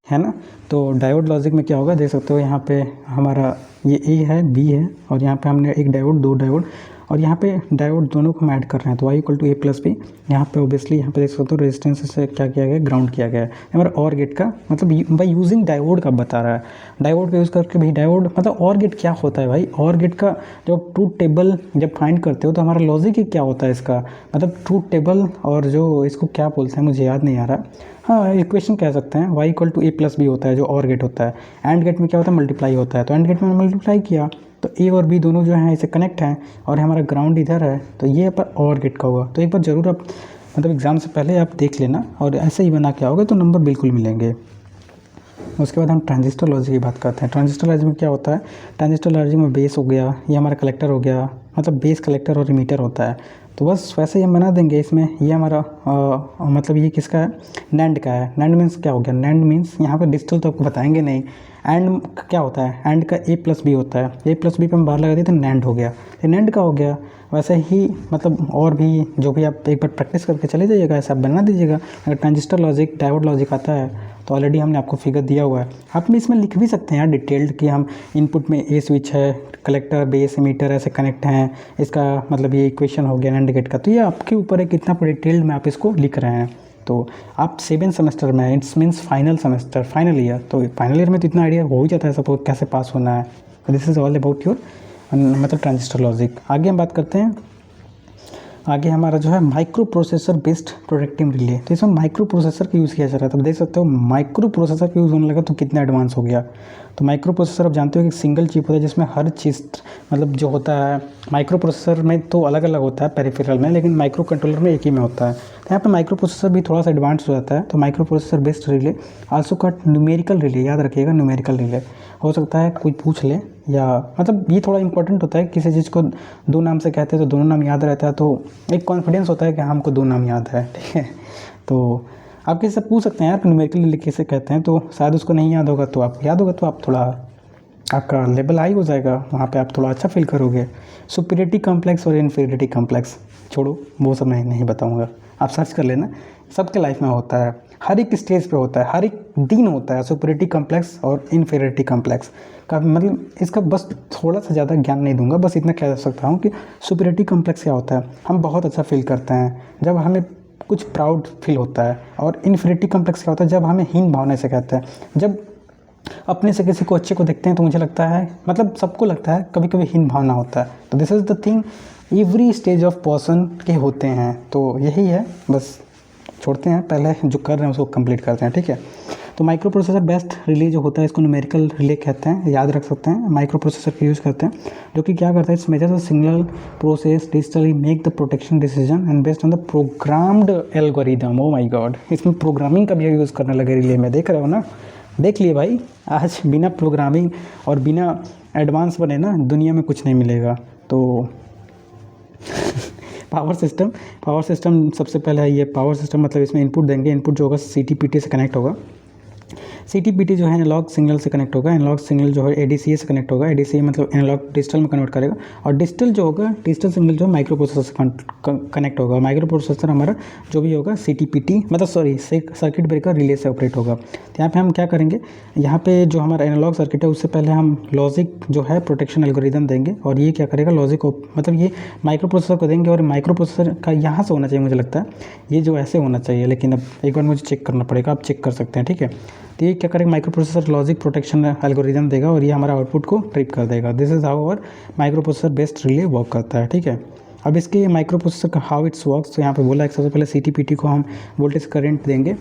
है ना। तो डायोड लॉजिक में क्या होगा, देख सकते हो यहाँ पे हमारा ये ए है, बी है, और यहाँ पे हमने एक डायोड, दो डायोड, और यहाँ पे डायोड दोनों को हम ऐड कर रहे हैं, तो y = a + b। यहाँ पे ऑब्वियसली यहाँ पे देख सकते हो रेजिस्टेंस से क्या किया गया, ग्राउंड किया गया है। हमारा और गेट का मतलब बाई यूजिंग डायोड का बता रहा है, डायोड का यूज़ करके भी डायोड मतलब और गेट क्या होता है भाई, और गेट का जब ट्रूथ टेबल जब फाइंड करते हो तो हमारा लॉजिक ही क्या होता है इसका, मतलब ट्रूथ टेबल, और जो इसको क्या बोलते हैं मुझे याद नहीं आ रहा, हाँ इक्वेशन कह सकते हैं, y = a + b होता है जो और गेट होता है। एंड गेट में क्या होता है, मल्टीप्लाई होता है, तो एंड गेट में मल्टीप्लाई किया तो ए और बी दोनों जो हैं इसे कनेक्ट हैं, और हमारा ग्राउंड इधर है तो ये पर और गेट का होगा। तो एक बार ज़रूर आप मतलब एग्ज़ाम से पहले आप देख लेना और ऐसे ही बना के आओगे तो नंबर बिल्कुल मिलेंगे। उसके बाद हम ट्रांजिस्टर लॉजिक की बात करते हैं। ट्रांजिस्टर लॉजिक में क्या होता है, ट्रांजिस्टर लॉजिक में बेस हो गया, ये हमारा कलेक्टर हो गया, मतलब बेस कलेक्टर और इमीटर होता है। तो बस वैसे ही हम बना देंगे इसमें। ये हमारा मतलब ये किसका है, नैंड का है। नैंड मीन्स क्या हो गया, नैंड मीन्स यहाँ पे डिजिटल तो आपको बताएंगे नहीं। एंड क्या होता है, एंड का ए प्लस बी होता है, ए प्लस बी पे हम बाहर लगा दिए तो नैंड हो गया, ये नैंड का हो गया। वैसे ही मतलब और भी जो भी आप एक बार प्रैक्टिस करके चले जाइएगा, ऐसा आप बना दीजिएगा। अगर ट्रांजिस्टर लॉजिक, डायोड लॉजिक आता है तो ऑलरेडी हमने आपको फिगर दिया हुआ है। आप इसमें लिख भी सकते हैं यार डिटेल्ड कि हम इनपुट में ए स्विच है, कलेक्टर, बेस, मीटर ऐसे कनेक्ट हैं, इसका मतलब ये इक्वेशन हो गया नैंड गेट का। तो ये आपके ऊपर है कितना डिटेल्ड में आप इसको लिख रहे हैं। तो आप 7 सेमेस्टर में, it's means final semester, final year, तो फाइनल ईयर में तो इतना आइडिया हो ही जाता है सबको कैसे पास होना है। This is all about your मतलब ट्रांजिस्टर लॉजिक। आगे हम बात करते हैं, आगे हमारा जो है microprocessor based productive relay. तो इसमें माइक्रो प्रोसेसर का यूज़ किया जा रहा है। तो देख सकते हो माइक्रो प्रोसेसर का यूज़ होने लगा तो कितना एडवांस हो गया। तो माइक्रो प्रोसेसर आप जानते हो कि सिंगल चिप होता है जिसमें हर चीज़ मतलब जो होता है, माइक्रो प्रोसेसर में तो अलग अलग होता है पेरिफेरल में, लेकिन माइक्रो कंट्रोलर में एक ही में होता है। तो यहाँ पे माइक्रो प्रोसेसर भी थोड़ा सा एडवांस हो जाता है। तो micro processor based relay also cut numerical relay, याद रखिएगा न्यूमेरिकल रिले। हो सकता है कोई पूछ ले, या मतलब ये थोड़ा इंपॉर्टेंट होता है, किसी चीज़ को दो नाम से कहते हैं तो दोनों नाम याद रहता है, तो एक कॉन्फिडेंस होता है कि हमको दो नाम याद है, ठीक है। तो आप किसी से पूछ सकते हैं यार न्यूमेरिकल रिले कैसे कहते हैं, तो शायद उसको नहीं याद होगा, तो आपको याद होगा तो आप थोड़ा आपका लेवल हाई हो जाएगा, वहाँ पे आप थोड़ा अच्छा फील करोगे। सुपीरियरिटी कॉम्प्लेक्स और इन्फीरियरिटी कॉम्प्लेक्स छोड़ो, वो सब मैं नहीं बताऊँगा, आप सर्च कर लेना। सबके लाइफ में होता है, हर एक स्टेज पे होता है, हर एक दिन होता है सुपीरियरिटी कॉम्प्लेक्स और इन्फीरियरिटी कॉम्प्लेक्स का। मतलब इसका बस थोड़ा सा ज़्यादा ज्ञान नहीं दूंगा, बस इतना कह सकता हूँ कि सुपीरियरिटी कॉम्प्लेक्स क्या होता है, हम बहुत अच्छा फील करते हैं जब हमें कुछ प्राउड फील होता है। और इन्फीरियरिटी कॉम्प्लेक्स क्या होता है, जब हमें हीन भावना से कहते हैं, जब अपने से किसी को अच्छे को देखते हैं तो मुझे लगता है, मतलब सबको लगता है कभी कभी हीन भावना होता है। तो this is the thing every stage of person के होते हैं। तो यही है, बस छोड़ते हैं, पहले जो कर रहे हैं उसको कंप्लीट करते हैं, ठीक है। तो माइक्रो प्रोसेसर बेस्ड रिले जो होता है इसको न्यूमेरिकल रिले कहते हैं, याद रख सकते हैं। माइक्रो प्रोसेसर का यूज़ करते हैं जो कि क्या करता है, it's measure the signal process digitally make the protection decision and based on the programmed algorithm. Oh my God, इसमें प्रोग्रामिंग का भी यूज़ करने लगे रिले में, देख रहे हो ना, देख लिए भाई, आज बिना प्रोग्रामिंग और बिना एडवांस बने ना दुनिया में कुछ नहीं मिलेगा। तो पावर सिस्टम सबसे पहले है ये पावर सिस्टम, मतलब इसमें इनपुट देंगे, इनपुट जो होगा CTPT से कनेक्ट होगा। CTPT जो है एनालॉग सिग्नल से कनेक्ट होगा, एनालॉग सिग्नल जो है ADCA से कनेक्ट होगा, ADCA मतलब एनालॉग डिजिटल में कन्वर्ट करेगा, और डिजिटल जो होगा, डिजिटल सिग्नल जो माइक्रो प्रोसेसर से कनेक्ट होगा। माइक्रो प्रोसेसर हमारा जो भी होगा CTPT मतलब सर्किट ब्रेकर रिले से ऑपरेट होगा। तो यहाँ पे हम क्या करेंगे, यहाँ पे जो हमारा एनालॉग सर्किट है उससे पहले हम लॉजिक जो है प्रोटेक्शन एल्गोरिदम देंगे, और ये क्या करेगा लॉजिक को, मतलब ये माइक्रो प्रोसेसर को देंगे, और माइक्रो प्रोसेसर का यहाँ से होना चाहिए, मुझे लगता है ये जो ऐसे होना चाहिए, लेकिन अब एक बार मुझे चेक करना पड़ेगा, आप चेक कर सकते हैं, ठीक है। तो ये क्या करेगा, microprocessor logic protection algorithm देगा और ये हमारा आउटपुट को ट्रिप कर देगा। This is how our microprocessor based relay work करता है, ठीक है। अब इसके माइक्रो प्रोसेसर का हाउ इट्स वर्क्स, तो यहाँ पे बोला है सबसे पहले CTPT को हम वोल्टेज करंट देंगे।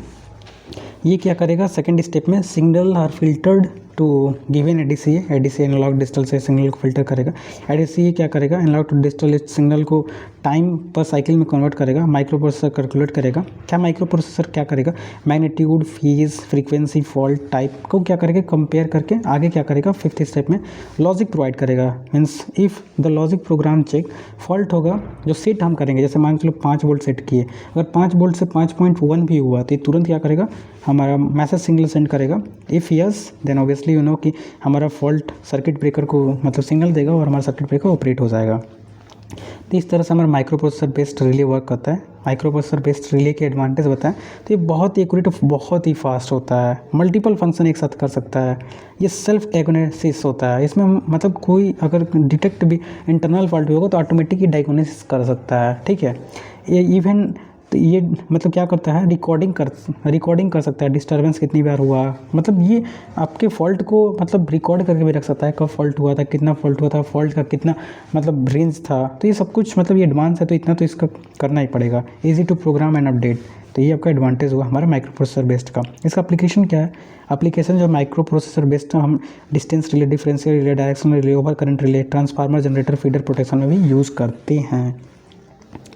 ये क्या करेगा, सेकंड स्टेप में signal are filtered to given ADCA analogue digital से सिग्नल को फिल्टर करेगा। ADCA क्या करेगा, एनालॉग टू डिजिटल सिग्नल को टाइम पर साइकिल में कन्वर्ट करेगा, माइक्रो प्रोसेसर कैलकुलेट करेगा। क्या माइक्रो प्रोसेसर क्या करेगा, magnitude, phase, frequency, fault type को क्या करेगा कंपेयर करके आगे क्या करेगा, फिफ्थ स्टेप में लॉजिक प्रोवाइड करेगा। Means if the logic program check fault होगा, जो सेट हम करेंगे, जैसे मान के चलो 5 वोल्ट सेट किए, अगर 5 वोल्ट से 5.1 भी हुआ तो ये तुरंत क्या करेगा, हमारा मैसेज सिग्नल सेंड करेगा। If yes then obviously you know कि हमारा फॉल्ट सर्किट ब्रेकर को मतलब सिग्नल देगा और हमारा सर्किट ब्रेकर ऑपरेट हो जाएगा। तो इस तरह से हमारा microprocessor based relay work करता है। माइक्रो प्रोसेसर बेस्ड रिले के एडवांटेज बताएं तो ये बहुत ही एक्यूरेट, बहुत ही फास्ट होता है, मल्टीपल फंक्शन एक साथ कर सकता है, ये सेल्फ डायग्नोसिस होता है, इसमें मतलब कोई अगर डिटेक्ट भी इंटरनल फॉल्ट भी होगा तो ऑटोमेटिक ही डायग्नोसिस कर सकता है, ठीक है। ये इवन तो ये मतलब क्या करता है, रिकॉर्डिंग कर सकता है, डिस्टर्बेंस कितनी बार हुआ, मतलब ये आपके फॉल्ट को मतलब रिकॉर्ड करके भी रख सकता है, कब फॉल्ट हुआ था, कितना फॉल्ट हुआ था, फॉल्ट का कितना मतलब रेंज था। तो ये सब कुछ मतलब ये एडवांस है, तो इतना तो इसका करना ही पड़ेगा। Easy to program and update, तो ये आपका एडवांटेज हुआ हमारा माइक्रो प्रोसेसर बेस्ड का। इसका एप्लीकेशन क्या है, एप्लीकेशन जो माइक्रो प्रोसेसर बेस्ड हम distance relay, differential relay, directional relay, over current relay, transformer, generator, feeder protection में भी यूज़ करते हैं,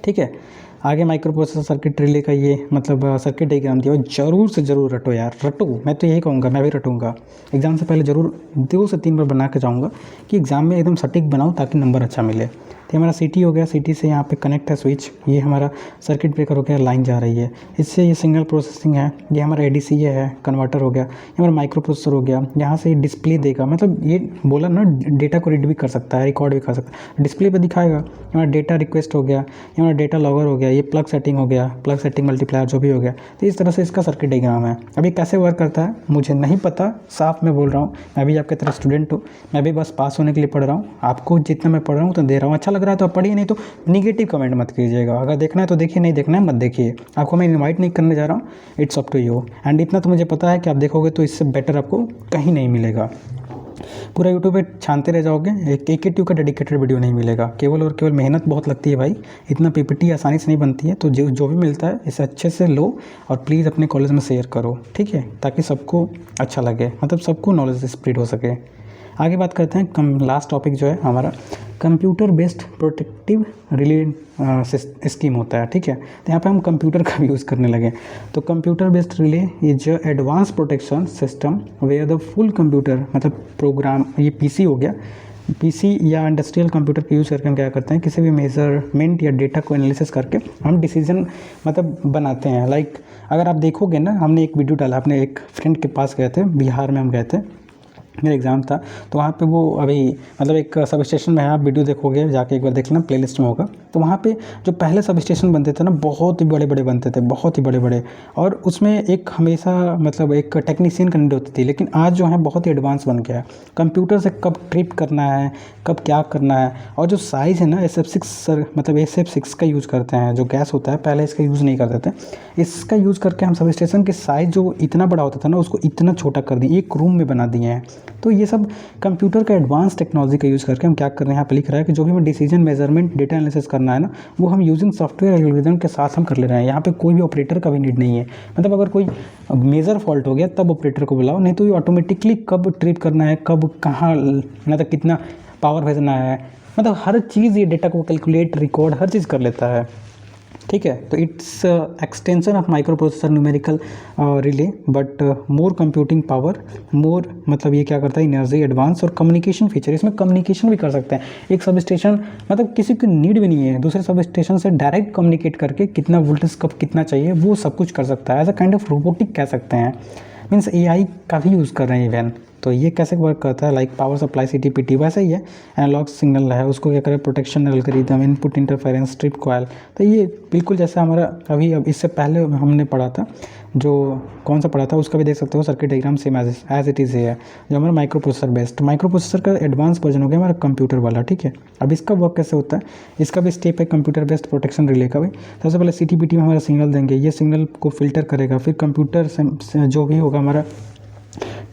ठीक है। आगे माइक्रो प्रोसेसर सर्किट रिले का ये मतलब सर्किट डायग्राम दिया, जरूर से ज़रूर रटो यार, रटो, मैं तो यही कहूँगा, मैं भी रटूँगा। एग्ज़ाम से पहले ज़रूर 2 से 3 बार बना के जाऊँगा कि एग्ज़ाम में एकदम सटीक बनाऊँ ताकि नंबर अच्छा मिले। तो हमारा CT हो गया, CT से यहाँ पे कनेक्ट है स्विच, ये हमारा सर्किट ब्रेकर हो गया, लाइन जा रही है इससे, ये सिग्नल प्रोसेसिंग है, ये हमारा ADC है, कन्वर्टर हो गया, ये हमारा माइक्रो प्रोसेसर हो गया, यहाँ से डिस्प्ले देगा, मतलब ये बोला ना डेटा को रीड भी कर सकता है, रिकॉर्ड भी कर सकता है, डिस्प्ले पे दिखाएगा। हमारा डेटा रिक्वेस्ट हो गया, ये हमारा डेटा लॉगर हो गया, ये प्लग सेटिंग हो गया, प्लग सेटिंग मल्टीप्लायर जो भी हो गया। तो इस तरह से इसका सर्किट डायग्राम है। अब ये कैसे वर्क करता है मुझे नहीं पता, साफ मैं बोल रहा हूँ, मैं भी आपके तरह स्टूडेंट हूँ, मैं भी बस पास होने के लिए पढ़ रहा हूँ, आपको जितना मैं पढ़ रहा हूँ तो दे रहा हूँ, अच्छा लग रहा है तो आप पढ़िए, नहीं तो निगेटिव कमेंट मत कीजिएगा। अगर देखना है तो देखिए, नहीं देखना है मत देखिए, आपको मैं इनवाइट नहीं करने जा रहा हूँ, it's up to you. And इतना तो मुझे पता है कि आप देखोगे तो इससे बेटर आपको कहीं नहीं मिलेगा। पूरा यूट्यूब पे छानते रह जाओगे, एक AKTU का डेडिकेटेड वीडियो नहीं मिलेगा। केवल और केवल मेहनत बहुत लगती है भाई, इतना PPT आसानी से नहीं बनती है। तो जो भी मिलता है इसे अच्छे से लो और प्लीज़ अपने कॉलेज में शेयर करो, ठीक है, ताकि सबको अच्छा लगे, मतलब सबको नॉलेज स्प्रेड हो सके। आगे बात करते हैं, लास्ट टॉपिक जो है हमारा computer based protective relay scheme होता है, ठीक है। तो यहाँ पे हम कंप्यूटर का भी यूज़ करने लगे। तो computer based relay is advance protection system where the full computer, मतलब प्रोग्राम, ये PC हो गया, PC या इंडस्ट्रियल कंप्यूटर का यूज़ करके हम क्या करते हैं, किसी भी मेजरमेंट या डेटा को एनालिसिस करके हम डिसीजन मतलब बनाते हैं। लाइक अगर आप देखोगे ना, हमने एक वीडियो डाला, अपने एक फ्रेंड के पास गए थे, बिहार में हम गए थे, मेरा एग्ज़ाम था, तो वहाँ पे वो अभी मतलब एक सब स्टेशन में है, आप वीडियो देखोगे जाके एक बार देख लेना, प्लेलिस्ट में होगा। तो वहाँ पे जो पहले सब स्टेशन बनते थे ना, बहुत ही बड़े बड़े बनते थे, बहुत ही बड़े बड़े, और उसमें एक हमेशा मतलब एक टेक्नीशियन की नीड होती थी। लेकिन आज जो है बहुत ही एडवांस बन गया है, कंप्यूटर से कब ट्रिप करना है, कब क्या करना है। और जो साइज़ है ना, SF6 मतलब SF6 का यूज़ करते हैं, जो गैस होता है, पहले इसका यूज़ नहीं करते थे। इसका यूज़ करके हम सब स्टेशन के साइज़ जो इतना बड़ा होता था ना, उसको इतना छोटा कर दिए, एक रूम में बना दिए हैं। तो ये सब कंप्यूटर का एडवांस टेक्नोलॉजी का यूज़ करके हम क्या कर रहे हैं, यहाँ पे लिख रहा है कि जो भी हमें डिसीजन मेजरमेंट डेटा एनालिसिस करना है ना, वो हम यूजिंग सॉफ्टवेयर एल्गोरिथम के साथ हम कर ले रहे हैं। यहाँ पे कोई भी ऑपरेटर का भी नीड नहीं है, मतलब अगर कोई मेजर फॉल्ट हो गया तब ऑपरेटर को बुलाओ, नहीं तो ये ऑटोमेटिकली कब ट्रिप करना है, कब कहाँ, मतलब कितना पावर भेजना है, मतलब हर चीज़ ये डेटा को कैलकुलेट, रिकॉर्ड, हर चीज़ कर लेता है, ठीक है। तो it's extension of microprocessor numerical relay, but more computing power, more मतलब ये क्या करता है, एनर्जी, एडवांस और कम्युनिकेशन फीचर, इसमें कम्युनिकेशन भी कर सकते हैं। एक सब स्टेशन मतलब किसी की नीड भी नहीं है दूसरे सब स्टेशन से डायरेक्ट कम्युनिकेट करके कितना वोल्टेज कब कितना चाहिए वो सब कुछ कर सकता है। As a kind of robotic कह सकते हैं, मीन्स AI का भी यूज़ कर रहे हैं इवन। तो ये कैसे वर्क करता है, लाइक पावर सप्लाई CTPT वैसे ही है, एनालॉग सिग्नल है, उसको क्या करें, protection algorithm, input interference, strip coil. तो ये बिल्कुल जैसा हमारा अभी अब इससे पहले हमने पढ़ा था, जो कौन सा पढ़ा था उसका भी देख सकते हो, circuit diagram same as it is है, जो हमारा microprocessor based, microprocessor का एडवांस वर्जन हो गया हमारा कंप्यूटर वाला, ठीक है। अब इसका वर्क कैसे होता है, इसका भी स्टेप है कंप्यूटर बेस्ड प्रोटेक्शन रिले का भी। सबसे पहले CTPT में हमारा सिग्नल देंगे, ये सिग्नल को फिल्टर करेगा, फिर कंप्यूटर से जो भी होगा हमारा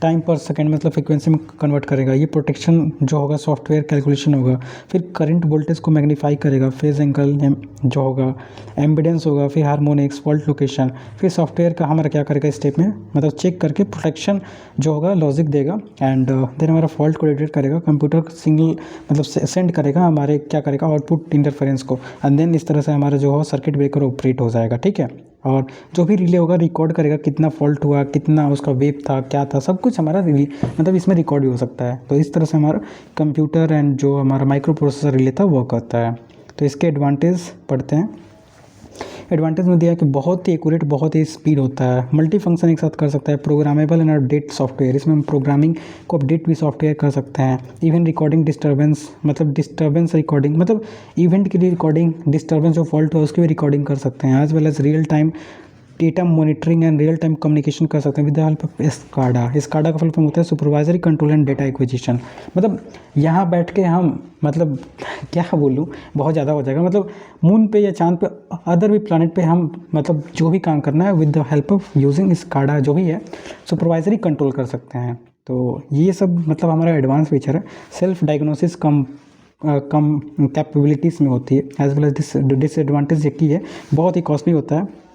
टाइम पर सेकेंड मतलब फ्रिक्वेंसी में कन्वर्ट करेगा, ये प्रोटेक्शन जो होगा सॉफ्टवेयर कैलकुलेशन होगा, फिर करंट वोल्टेज को मैग्नीफाई करेगा, फेज एंगल जो होगा, एम्बिडेंस होगा, फिर हार्मोनिक्स, फॉल्ट लोकेशन, फिर सॉफ्टवेयर का हमारा क्या करेगा स्टेप में, मतलब चेक करके प्रोटेक्शन जो होगा लॉजिक देगा, एंड देन हमारा फॉल्ट को डिटेक्ट करेगा, कंप्यूटर सिग्नल मतलब सेंड करेगा, हमारे क्या करेगा आउटपुट इंटरफेरेंस को, एंड देन इस तरह से हमारा जो हो सर्किट ब्रेकर ऑपरेट हो जाएगा, ठीक है। और जो भी रिले होगा रिकॉर्ड करेगा, कितना फॉल्ट हुआ, कितना उसका वेव था, क्या था, सब कुछ हमारा मतलब इसमें रिकॉर्ड भी हो सकता है। तो इस तरह से हमारा कंप्यूटर एंड जो हमारा माइक्रो प्रोसेसर रिले था वो करता है। तो इसके एडवांटेज पढ़ते हैं। एडवांटेज में दिया कि बहुत ही एक्यूरेट, बहुत ही स्पीड होता है, मल्टी फंक्शन एक साथ कर सकता है, प्रोग्रामेबल एंड अपडेट सॉफ्टवेयर, इसमें हम प्रोग्रामिंग को अपडेट भी सॉफ्टवेयर कर सकते हैं। इवन रिकॉर्डिंग डिस्टर्बेंस, मतलब डिस्टर्बेंस रिकॉर्डिंग, मतलब इवेंट के लिए रिकॉर्डिंग, डिस्टर्बेंस जो फॉल्ट हो उसकी भी रिकॉर्डिंग कर सकते हैं, as well as real time data monitoring and real time communication कर सकते हैं with the help of SCADA। SCADA का फुल फॉर्म होता है supervisory control and data acquisition. मतलब यहाँ बैठ के हम मतलब क्या बोलूँ, बहुत ज़्यादा हो जाएगा, मतलब मून पे या चांद पे, अदर भी प्लानट पे हम मतलब जो भी काम करना है with the help of using SCADA जो भी है सुपरवाइजरी कंट्रोल कर सकते हैं। तो ये सब मतलब हमारा एडवांस फीचर है। सेल्फ डायग्नोसिस कम कैपेबिलिटीज़ में होती है, एज वेल एज डिसएडवांटेज ये की है, बहुत ही कॉस्टली होता है,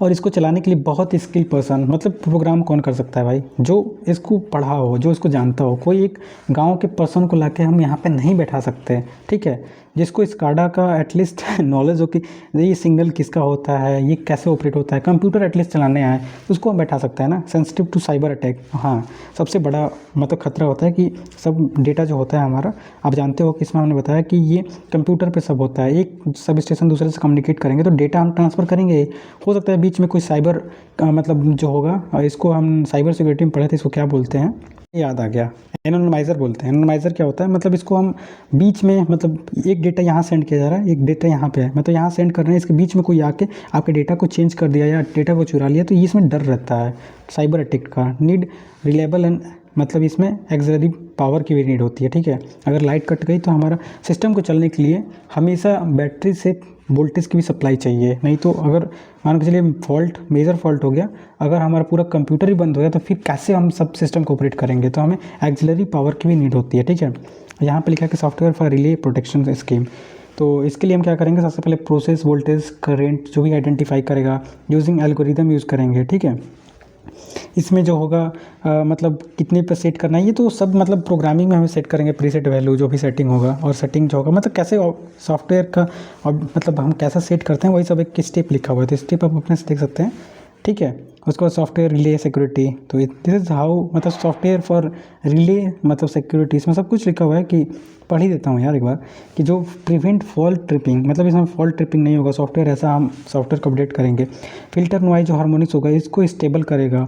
और इसको चलाने के लिए बहुत स्किल पर्सन, मतलब प्रोग्राम कौन कर सकता है भाई, जो इसको पढ़ा हो, जो इसको जानता हो। कोई एक गांव के पर्सन को लाके हम यहाँ पे नहीं बैठा सकते, ठीक है। जिसको स्काडा का एटलीस्ट नॉलेज हो कि ये सिग्नल किसका होता है, ये कैसे ऑपरेट होता है, कंप्यूटर एटलीस्ट चलाने आए उसको हम बैठा सकता है ना। सेंसिटिव टू साइबर अटैक, हाँ सबसे बड़ा मतलब खतरा होता है कि सब डेटा जो होता है हमारा, आप जानते हो कि इसमें हमने बताया कि ये कंप्यूटर पे सब होता है। एक सब स्टेशन दूसरे से कम्युनिकेट करेंगे तो डेटा हम ट्रांसफ़र करेंगे, हो सकता है बीच में कोई साइबर मतलब जो होगा, इसको हम साइबर सिक्योरिटी में पढ़े थे, इसको क्या बोलते हैं याद आ गया, एनोनिमाइज़र बोलते हैं। एनोनिमाइज़र क्या होता है, मतलब इसको हम बीच में, मतलब एक डेटा यहाँ सेंड किया जा रहा है, एक डेटा यहाँ पे है, मतलब यहाँ सेंड कर रहे हैं, इसके बीच में कोई आके आपके डेटा को चेंज कर दिया या डेटा को चुरा लिया, तो ये इसमें डर रहता है साइबर अटैक का। नीड रिलायबल एंड मतलब इसमें एक्सिलरी पावर की भी नीड होती है, ठीक है। अगर लाइट कट गई तो हमारा सिस्टम को चलने के लिए हमेशा बैटरी से वोल्टेज की भी सप्लाई चाहिए, नहीं तो अगर मान के चलिए फॉल्ट, मेजर फॉल्ट हो गया, अगर हमारा पूरा कंप्यूटर ही बंद हो गया तो फिर कैसे हम सब सिस्टम को ऑपरेट करेंगे, तो हमें एक्सिलरी पावर की भी नीड होती है, ठीक है। यहाँ पे लिखा है कि software for relay protection scheme, तो इसके लिए हम क्या करेंगे, सबसे पहले प्रोसेस वोल्टेज करेंट जो भी आइडेंटिफाई करेगा यूजिंग एल्गोरिदम यूज़ करेंगे, ठीक है। इसमें जो होगा मतलब कितने पे सेट करना है, ये तो सब मतलब प्रोग्रामिंग में हमें सेट करेंगे, प्रीसेट वैल्यू जो भी सेटिंग होगा, और सेटिंग जो होगा मतलब कैसे सॉफ्टवेयर का मतलब हम कैसा सेट करते हैं वही सब एक स्टेप लिखा हुआ है, तो स्टेप आप अपने से देख सकते हैं, ठीक है। उसके बाद सॉफ्टवेयर रिले सिक्योरिटी, तो दिस इज़ हाउ मतलब सॉफ्टवेयर फॉर रिले मतलब सिक्योरिटी, इसमें सब कुछ लिखा हुआ है कि पढ़ ही देता हूँ यार एक बार, कि जो प्रिवेंट फॉल्ट ट्रिपिंग, मतलब इसमें फॉल्ट ट्रिपिंग नहीं होगा, सॉफ्टवेयर ऐसा हम सॉफ्टवेयर को अपडेट करेंगे। फिल्टर नॉइज जो हार्मोनिक्स होगा इसको स्टेबल करेगा।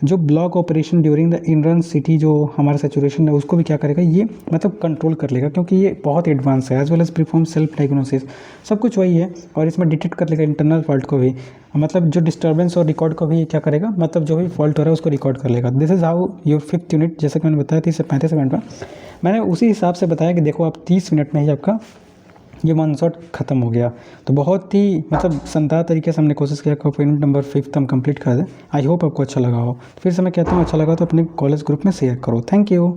जो block operation during the in run city जो हमारा सैचुरेशन है उसको भी क्या करेगा, ये मतलब कंट्रोल कर लेगा, क्योंकि ये बहुत एडवांस है। As well as perform self diagnosis, सब कुछ वही है, और इसमें डिटेक्ट कर लेगा इंटरनल फॉल्ट को भी, मतलब जो डिस्टर्बेंस और रिकॉर्ड को भी क्या करेगा, मतलब जो भी फॉल्ट हो रहा है उसको रिकॉर्ड कर लेगा। This is how your 5th unit, जैसा कि मैंने बताया 30 से 35 मिनट में मैंने उसी हिसाब से बताया कि देखो आप 30 मिनट में ही आपका ये वन शॉट ख़त्म हो गया। तो बहुत ही मतलब शानदार तरीके से हमने कोशिश किया कि यूनिट नंबर 5 हम कंप्लीट कर दें। आई होप आपको अच्छा लगा हो। फिर से मैं कहता हूँ अच्छा लगा तो अपने कॉलेज ग्रुप में शेयर करो। Thank you.